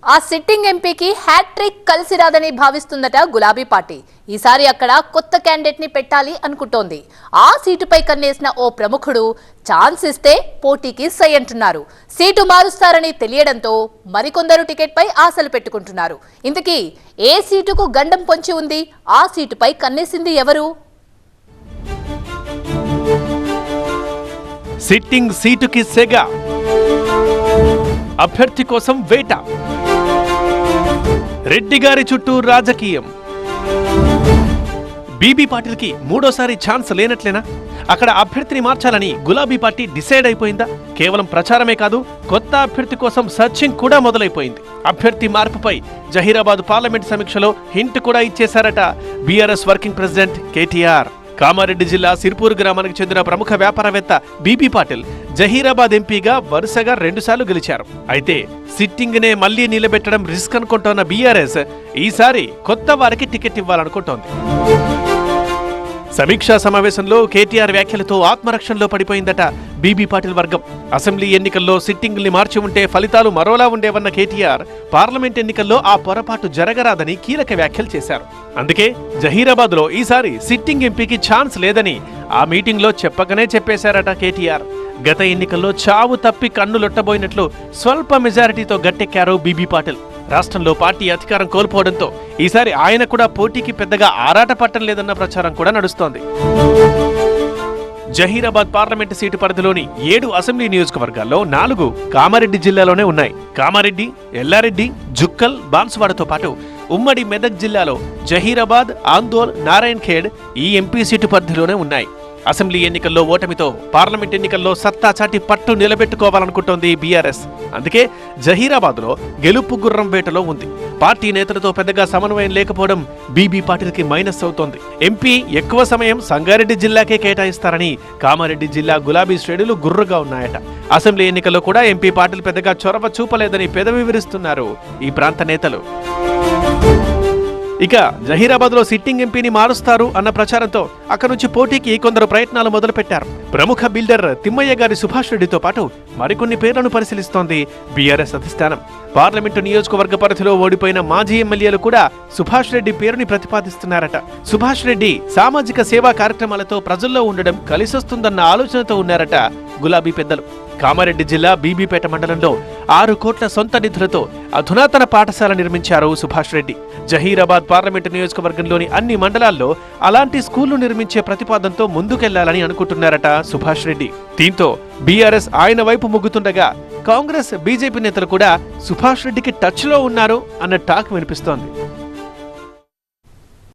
ఆ సిట్టింగ్ ఎంపీకి హ్యాట్రిక్ కలిసి రాదని భావిస్తుందట గులాబీ పార్టీ. ఈసారి అక్కడ కొత్త క్యాండిడేట్ ని పెట్టాలి అనుకుంటోంది. ఆ సీటుపై కన్నేసిన ఓ ప్రముఖుడు ఛాన్స్ ఇస్తే పోటీకి సై అంటున్నారు. సీటు మారుస్తారని తెలియడంతో మరికొందరు టికెట్ పై ఆశలు పెట్టుకుంటున్నారు. ఇంతకీ ఏ సీటుకు గండం పొంచి ఉంది? ఆ సీటుపై కన్నేసింది ఎవరు? సిట్టింగ్ సీటుకి సెగ, అభ్యర్థి కోసం వేట, రెడ్డి గారి చుట్టూ రాజకీయం. బీబీ పాటిల్కి మూడోసారి ఛాన్స్ లేనట్లేనా? అక్కడ అభ్యర్థిని మార్చాలని గులాబీ పార్టీ డిసైడ్ అయిపోయిందా? కేవలం ప్రచారమే కాదు, కొత్త అభ్యర్థి కోసం సర్చింగ్ కూడా మొదలైపోయింది. అభ్యర్థి మార్పుపై జహీరాబాద్ పార్లమెంట్ సమీక్షలో హింట్ కూడా ఇచ్చేశారట బీఆర్ఎస్ వర్కింగ్ ప్రెసిడెంట్ కేటీఆర్. కామారెడ్డి జిల్లా సిర్పూర్ గ్రామానికి చెందిన ప్రముఖ వ్యాపారవేత్త బీబీ పాటిల్ జహీరాబాద్ ఎంపీగా వరుసగా 2 సార్లు గెలిచారు. అయితే సిట్టింగ్ నే మళ్లీ నిలబెట్టడం రిస్క్ అనుకుంటోన్న బీఆర్ఎస్ ఈసారి కొత్త వారికి టికెట్ ఇవ్వాలనుకుంటోంది. సమీక్షా సమావేశంలో కేటీఆర్ వ్యాఖ్యలతో ఆత్మరక్షణలో పడిపోయిందట బీబీ పాటిల్ వర్గం. అసెంబ్లీ ఎన్నికల్లో సిట్టింగ్ని మార్చి ఉంటే ఫలితాలు మరోలా ఉండేవన్న కేటీఆర్ పార్లమెంట్ ఎన్నికల్లో ఆ పొరపాటు జరగరాదని కీలక వ్యాఖ్యలు చేశారు. అందుకే జహీరాబాద్లో ఈసారి సిట్టింగ్ ఎంపీకి ఛాన్స్ లేదని ఆ మీటింగ్లో చెప్పకనే చెప్పేశారట కేటీఆర్. గత ఎన్నికల్లో చావు తప్పి కన్నులొట్టబోయినట్లు స్వల్ప మెజారిటీతో గట్టెక్కారు బీబీ పాటిల్. రాష్ట్రంలో పార్టీ అధికారం కోల్పోవడంతో ఈసారి ఆయన కూడా పోటీకి పెద్దగా ఆరాట పట్టం లేదన్న ప్రచారం కూడా నడుస్తోంది. జహీరాబాద్ పార్లమెంటు సీటు పరిధిలోని 7 అసెంబ్లీ నియోజకవర్గాల్లో 4 కామారెడ్డి జిల్లాలోనే ఉన్నాయి. కామారెడ్డి, ఎల్లారెడ్డి, జుక్కల్, బాన్సువాడతో పాటు ఉమ్మడి మెదక్ జిల్లాలో జహీరాబాద్, ఆందోల్, నారాయణ్ ఖేడ్ ఈ ఎంపీ సీటు పరిధిలోనే ఉన్నాయి. అసెంబ్లీ ఎన్నికల్లో ఓటమితో పార్లమెంట్ ఎన్నికల్లో సత్తా చాటి పట్టు నిలబెట్టుకోవాలనుకుంటోంది బీఆర్ఎస్. అందుకే జహీరాబాద్లో గెలుపు గుర్రం వేటలో ఉంది. పార్టీ నేతలతో పెద్దగా సమన్వయం లేకపోవడం బీబీ పాటిల్కి మైనస్ అవుతోంది. ఎంపీ ఎక్కువ సమయం సంగారెడ్డి జిల్లాకే కేటాయిస్తారని కామారెడ్డి జిల్లా గులాబీ శ్రేణులు గుర్రుగా ఉన్నాయట. అసెంబ్లీ ఎన్నికల్లో కూడా ఎంపీ పాటిల్ పెద్దగా చొరవ చూపలేదని పెదవి విరుస్తున్నారు ఈ ప్రాంత నేతలు. ఇక జహీరాబాద్లో సిట్టింగ్ ఎంపీని మారుస్తారు అన్న ప్రచారంతో అక్కడి నుంచి పోటీకి కొందరు ప్రయత్నాలు మొదలుపెట్టారు. ప్రముఖ బిల్డర్ తిమ్మయ్య గారి సుభాష్ రెడ్డితో పాటు మరికొన్ని పేర్లను పరిశీలిస్తోంది బీఆర్ఎస్ అధిష్టానం. పార్లమెంటు నియోజకవర్గ పరిధిలో ఓడిపోయిన మాజీ ఎమ్మెల్యేలు కూడా సుభాష్ రెడ్డి పేరుని ప్రతిపాదిస్తున్నారట. సుభాష్ రెడ్డి సామాజిక సేవా కార్యక్రమాలతో ప్రజల్లో ఉండడం కలిసొస్తుందన్న ఆలోచనతో ఉన్నారట గులాబీ పెద్దలు. కామారెడ్డి జిల్లా బీబీపేట మండలంలో 6 కోట్ల సొంత నిధులతో అధునాతన పాఠశాల నిర్మించారు సుభాష్ రెడ్డి. జహీరాబాద్ పార్లమెంటు నియోజకవర్గంలోని అన్ని మండలాల్లో అలాంటి స్కూళ్లు నిర్మించే ప్రతిపాదనతో ముందుకెళ్లాలని అనుకుంటున్నారట సుభాష్ రెడ్డి. దీంతో బీఆర్ఎస్ ఆయన వైపు మొగ్గుతుండగా కాంగ్రెస్, బీజేపీ నేతలు కూడా సుభాష్ రెడ్డికి టచ్ లో ఉన్నారు అన్న టాక్ వినిపిస్తోంది.